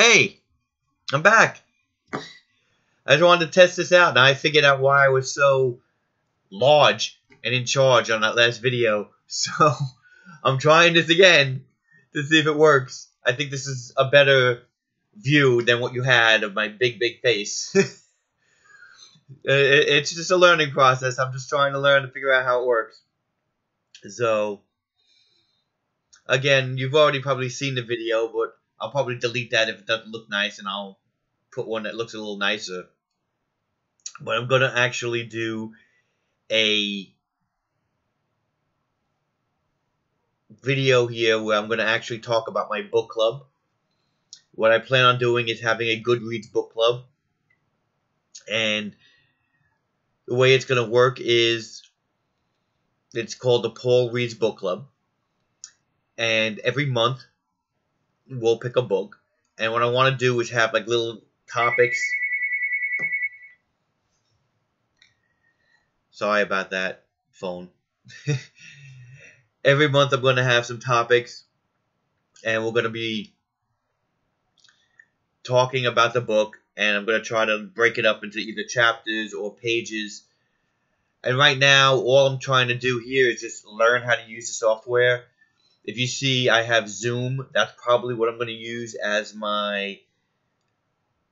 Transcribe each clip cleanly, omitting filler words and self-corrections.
Hey, I'm back. I just wanted to test this out, and I figured out why I was so large and in charge on that last video. So I'm trying this again to see if it works. I think this is a better view than what you had of my big face. It's just a learning process. I'm just trying to learn to figure out how it works. So, again, you've already probably seen the video, but I'll probably delete that if it doesn't look nice, and I'll put one that looks a little nicer. But I'm going to actually do a video here where I'm going to actually talk about my book club. What I plan on doing is having a Goodreads book club. And the way it's going to work is it's called the Paul Reads Book Club. And every month we'll pick a book. And what I want to do is have like little topics. Sorry about that, phone. Every month I'm going to have some topics, and we're going to be talking about the book, and I'm going to try to break it up into either chapters or pages. And right now, all I'm trying to do here is just learn how to use the software. If you see I have Zoom, that's probably what I'm going to use as my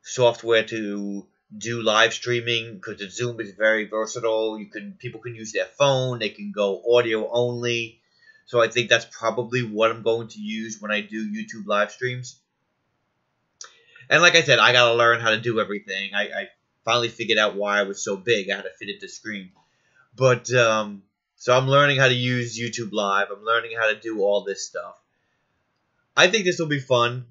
software to do live streaming, because the Zoom is very versatile. People can use their phone, they can go audio only. So I think that's probably what I'm going to use when I do YouTube live streams. And like I said, I gotta learn how to do everything. I finally figured out why I was so big. I had to fit it to screen. But so I'm learning how to use YouTube Live. I'm learning how to do all this stuff. I think this will be fun.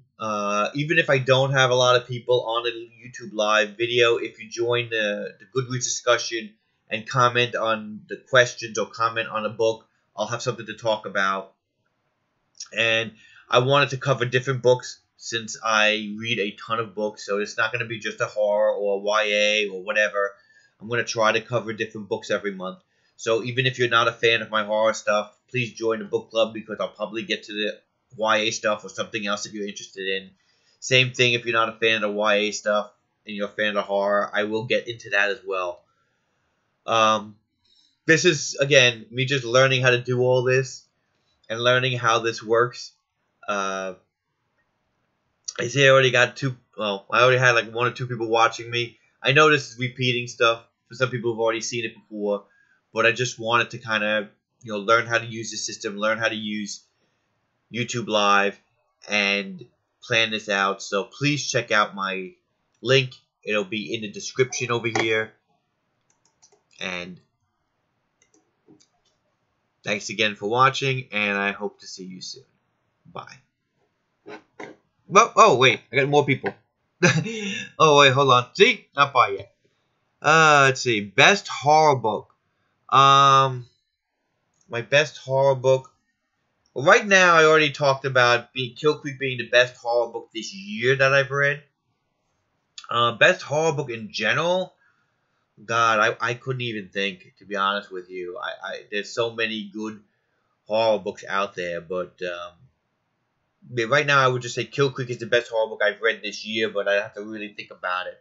Even if I don't have a lot of people on a YouTube Live video, if you join the Goodreads discussion and comment on the questions or comment on a book, I'll have something to talk about. And I wanted to cover different books since I read a ton of books, so it's not going to be just a horror or a YA or whatever. I'm going to try to cover different books every month. So even if you're not a fan of my horror stuff, please join the book club, because I'll probably get to the YA stuff or something else if you're interested in. Same thing if you're not a fan of the YA stuff and you're a fan of horror, I will get into that as well. This is, again, me just learning how to do all this and learning how this works. I see I already got I already had like 1 or 2 people watching me. I know this is repeating stuff for some people who've already seen it before, but I just wanted to kind of, learn how to use the system, learn how to use YouTube Live, and plan this out. So please check out my link. It'll be in the description over here. And thanks again for watching, and I hope to see you soon. Bye. Well, oh, wait. I got more people. Oh, wait, hold on. See? Not bye yet. Let's see. Best horror book. My best horror book. Well, right now, I already talked about Kill Creek being the best horror book this year that I've read. Best horror book in general? God, I couldn't even think, to be honest with you. There's so many good horror books out there, but right now I would just say Kill Creek is the best horror book I've read this year, but I'd have to really think about it.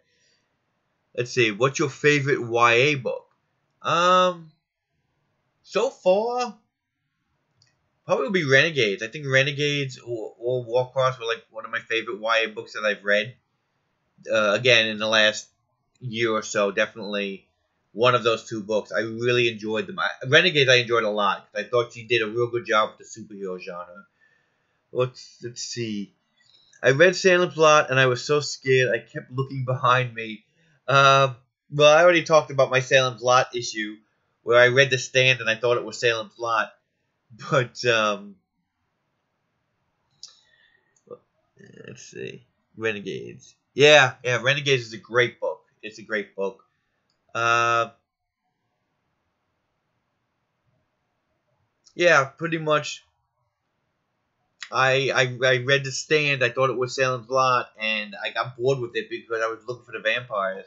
Let's see, what's your favorite YA book? So far, probably would be Renegades. I think Renegades or Warcross were like one of my favorite YA books that I've read. Again, in the last year or so, definitely one of those 2 books. I really enjoyed them. Renegades I enjoyed a lot, because I thought she did a real good job with the superhero genre. Let's see. I read Salem's Lot, and I was so scared I kept looking behind me. Well, I already talked about my Salem's Lot issue, where I read The Stand and I thought it was Salem's Lot. But, let's see. Renegades. Yeah, Renegades is a great book. It's a great book. Yeah, pretty much. I read The Stand. I thought it was Salem's Lot, and I got bored with it because I was looking for the vampires.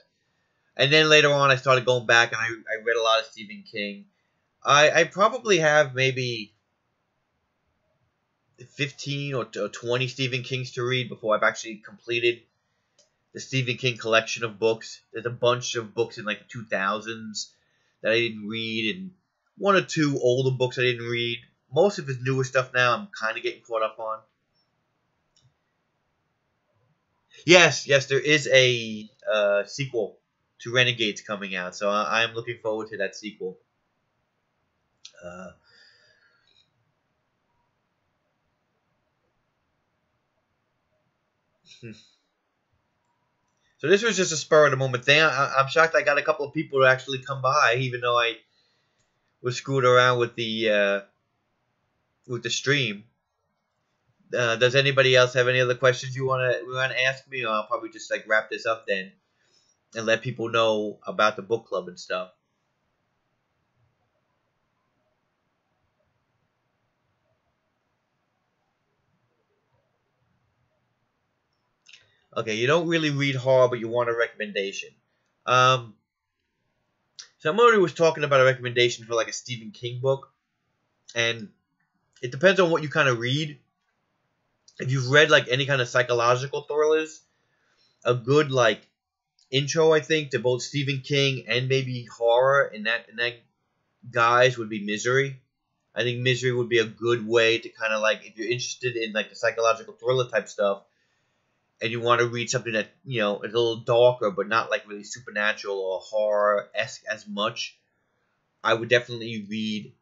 And then later on, I started going back, and I read a lot of Stephen King. I probably have maybe 15 or 20 Stephen Kings to read before I've actually completed the Stephen King collection of books. There's a bunch of books in like the 2000s that I didn't read, and one or two older books I didn't read. Most of his newer stuff now I'm kind of getting caught up on. Yes, there is a sequel to Renegades coming out, so I am looking forward to that sequel. Uh, so this was just a spur of the moment thing. I'm shocked I got a couple of people to actually come by, even though I was screwed around with the stream. Does anybody else have any other questions you wanna ask me? Or I'll probably just like wrap this up then and let people know about the book club and stuff. Okay, you don't really read horror, but you want a recommendation. Somebody was talking about a recommendation for like a Stephen King book, and it depends on what you kind of read. If you've read like any kind of psychological thrillers, a good like intro, I think, to both Stephen King and maybe horror in that guise would be Misery. I think Misery would be a good way to kind of like, if you're interested in like the psychological thriller type stuff, and you want to read something that, you know, is a little darker but not like really supernatural or horror-esque as much, I would definitely read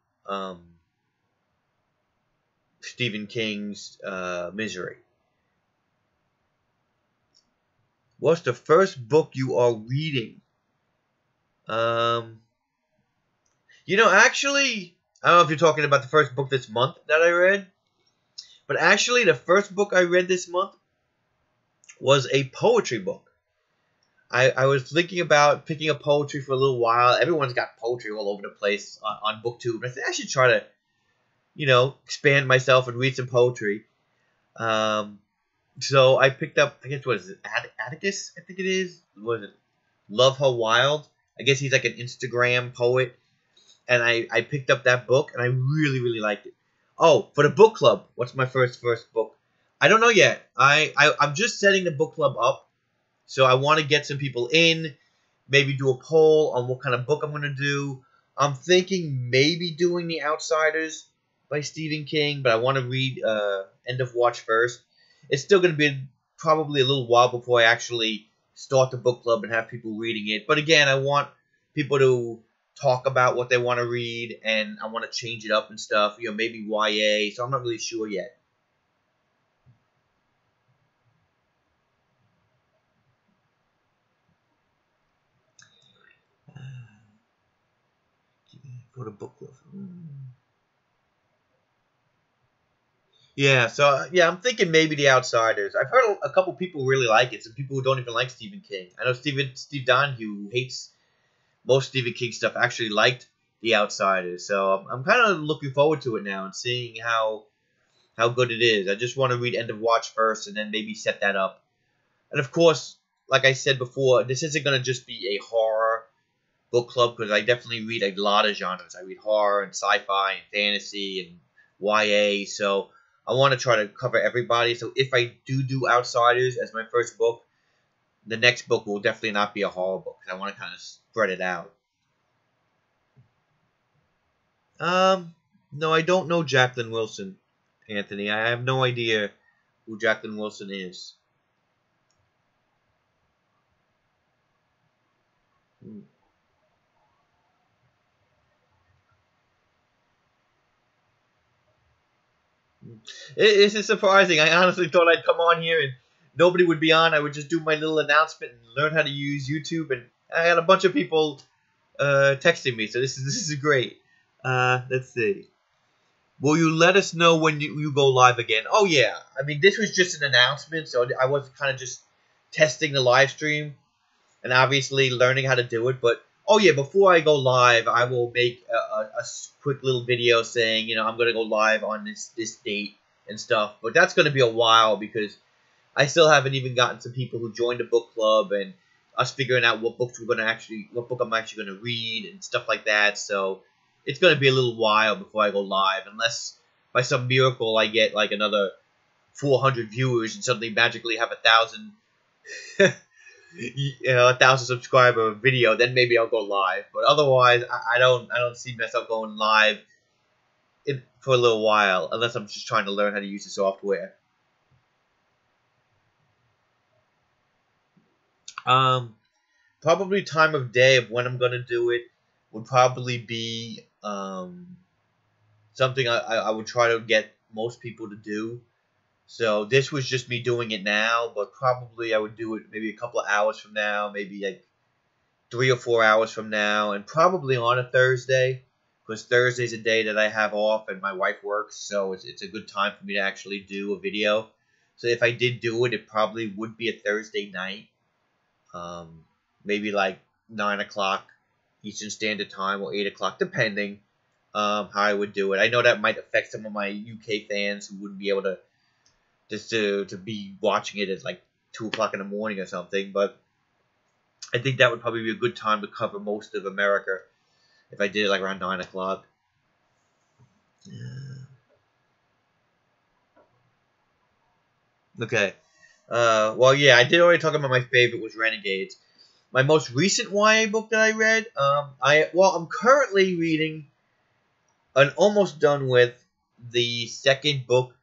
Stephen King's Misery. What's the first book you are reading? You know, actually, I don't know if you're talking about the first book this month that I read, but actually the first book I read this month was a poetry book. I was thinking about picking up poetry for a little while. Everyone's got poetry all over the place on BookTube. I think I should try to, you know, expand myself and read some poetry. So I picked up, I guess, what is it, Atticus, I think it is. What is it? Love Her Wild. I guess he's like an Instagram poet. And I picked up that book, and I really, really liked it. Oh, for the book club, what's my first book? I don't know yet. I'm just setting the book club up. So I want to get some people in, maybe do a poll on what kind of book I'm going to do. I'm thinking maybe doing The Outsiders by Stephen King, but I want to read End of Watch first. It's still going to be probably a little while before I actually start the book club and have people reading it. But again, I want people to talk about what they want to read, and I want to change it up and stuff. You know, maybe YA, so I'm not really sure yet. For the book club. Yeah, so yeah, I'm thinking maybe The Outsiders. I've heard a couple people really like it. Some people who don't even like Stephen King. I know Steve Donahue, who hates most Stephen King stuff, actually liked The Outsiders. So I'm kind of looking forward to it now and seeing how good it is. I just want to read End of Watch first and then maybe set that up. And of course, like I said before, this isn't going to just be a horror book club, because I definitely read a lot of genres. I read horror and sci-fi and fantasy and YA. So I want to try to cover everybody. So if I do Outsiders as my first book, the next book will definitely not be a horror book. I want to kind of spread it out. No, I don't know Jacqueline Wilson, Anthony. I have no idea who Jacqueline Wilson is. This is surprising. I honestly thought I'd come on here and nobody would be on. I would just do my little announcement and learn how to use YouTube. And I had a bunch of people texting me, so this is great. Let's see. Will you let us know when you go live again? Oh, yeah. I mean, this was just an announcement, so I was kind of just testing the live stream and obviously learning how to do it. But, oh, yeah, before I go live, I will make a quick little video saying, you know, I'm going to go live on this date and stuff. But that's going to be a while because I still haven't even gotten some people who joined the book club and us figuring out what book I'm actually going to read and stuff like that. So it's going to be a little while before I go live, unless by some miracle I get like another 400 viewers and suddenly magically have 1,000, 1,000 subscriber video, then maybe I'll go live. But otherwise, I don't see myself going live for a little while unless I'm just trying to learn how to use the software. Probably time of day of when I'm gonna do it would probably be something I would try to get most people to do. So this was just me doing it now, but probably I would do it maybe a couple of hours from now, maybe like 3 or 4 hours from now, and probably on a Thursday, because Thursday's a day that I have off and my wife works, so it's a good time for me to actually do a video. So if I did do it, it probably would be a Thursday night, maybe like 9 o'clock Eastern Standard Time or 8 o'clock, depending how I would do it. I know that might affect some of my UK fans who wouldn't be able to just to be watching it at like 2 o'clock in the morning or something, but I think that would probably be a good time to cover most of America if I did it like around 9 o'clock. Okay. Well, yeah, I did already talk about my favorite was Renegades. My most recent YA book that I read, I'm currently reading and almost done with the second book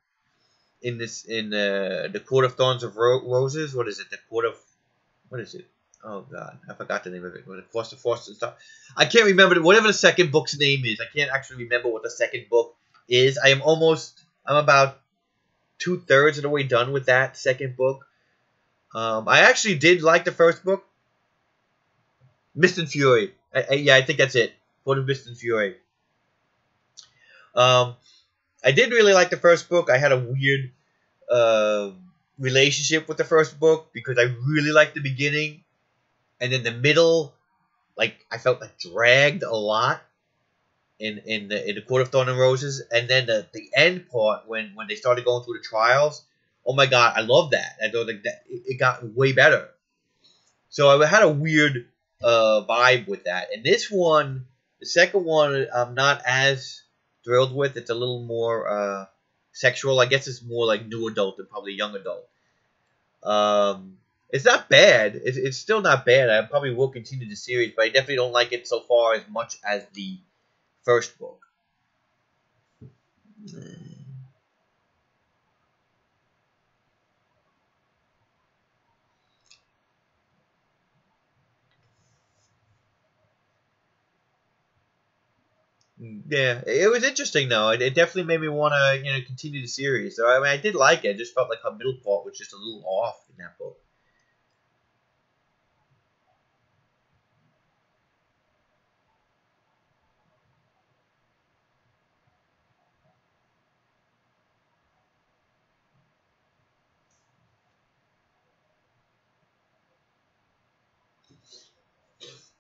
in the Court of Thorns of Roses. What is it? What is it? Oh God, I forgot the name of it. Foster stuff. I can't remember whatever the second book's name is. I can't actually remember what the second book is. I'm about 2/3 of the way done with that second book. I actually did like the first book, Mist and Fury. I think that's it. Court of Mist and Fury. I did really like the first book. I had a weird relationship with the first book because I really liked the beginning, and then the middle, like I felt like dragged a lot in the Court of Thorns and Roses, and then the end part when they started going through the trials. Oh my God, I love that. I thought that it got way better. So I had a weird vibe with that, and this one, the second one, I'm not as thrilled with. It's a little more sexual. I guess it's more like new adult than probably young adult. It's not bad. It's still not bad. I probably will continue the series, but I definitely don't like it so far as much as the first book. Yeah, it was interesting though. It definitely made me want to continue the series. So I mean, I did like it. I just felt like her middle part was just a little off in that book.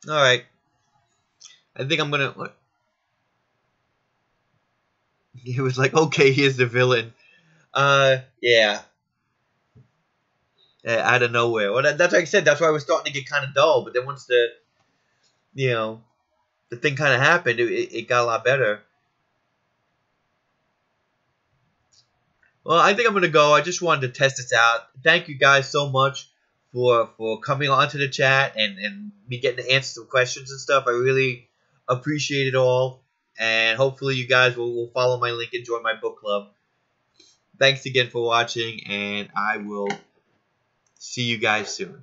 All right, I think I'm gonna. What? It was like, okay, here's the villain. Yeah. Out of nowhere. Well, that's like I said. That's why I was starting to get kind of dull. But then once the thing kind of happened, it got a lot better. Well, I think I'm gonna go. I just wanted to test this out. Thank you guys so much for coming on to the chat and me getting to answer some questions and stuff. I really appreciate it all. And hopefully you guys will follow my link and join my book club. Thanks again for watching, and I will see you guys soon.